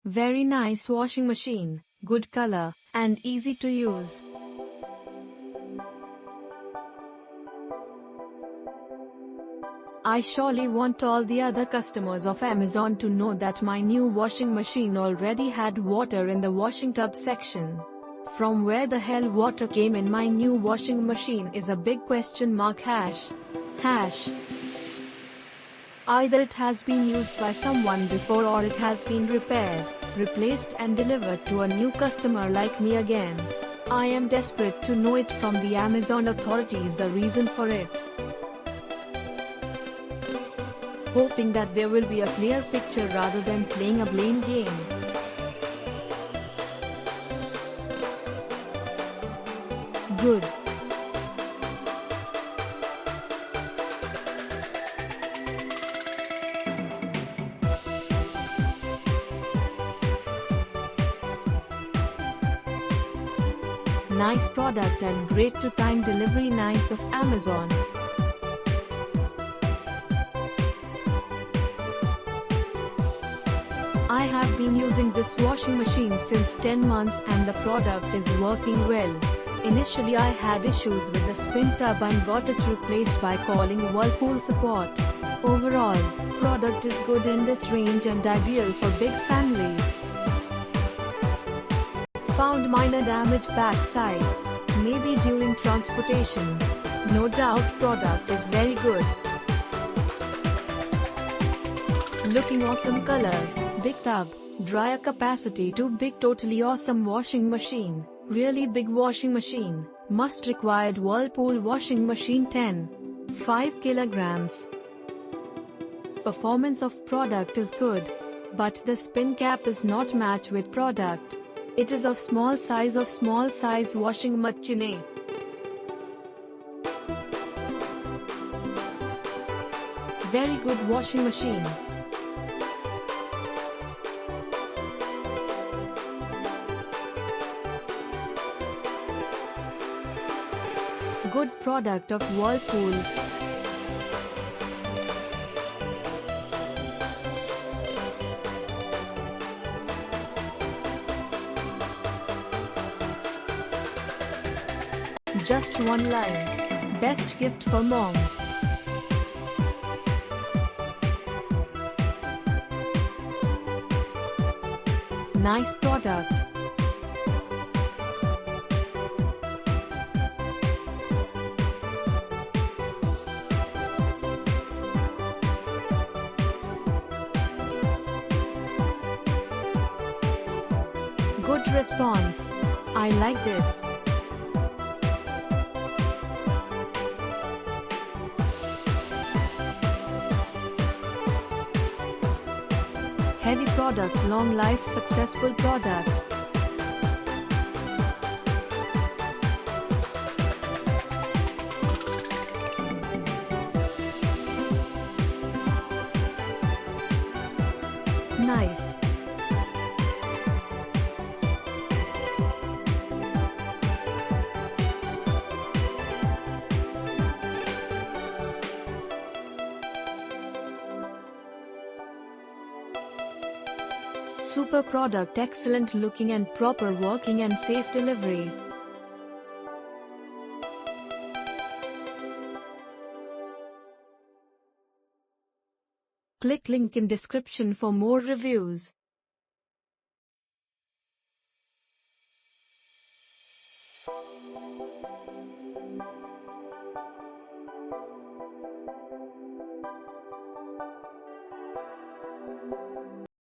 Very nice washing machine, good color, and easy to use. I surely want all the other customers of Amazon to know that my new washing machine already had water in the washing tub section. From where the hell water came in my new washing machine is a big question mark hash. Either it has been used by someone before or it has been repaired, replaced and delivered to a new customer like me again. I am desperate to know it from the Amazon authorities the reason for it. Hoping that there will be a clear picture rather than playing a blame game. Good. Nice product and great to time delivery. Nice of Amazon. I have been using this washing machine since 10 months and the product is working well. Initially I had issues with the spin tub and got it replaced by calling Whirlpool support. Overall, product is good in this range and ideal for big families. Found minor damage backside, maybe during transportation. No doubt product is very good. Looking awesome color, big tub, dryer capacity too big, totally awesome washing machine, really big washing machine, must required Whirlpool washing machine 5 kilograms. Performance of product is good, but the spin cap is not match with product. It is of small size washing machine. Very good washing machine. Good product of Whirlpool. Just one line. Best gift for mom. Nice product. Good response. I like this. Heavy product, long life, successful product. Nice. Super product, excellent looking and proper working and safe delivery. Click link in description for more reviews.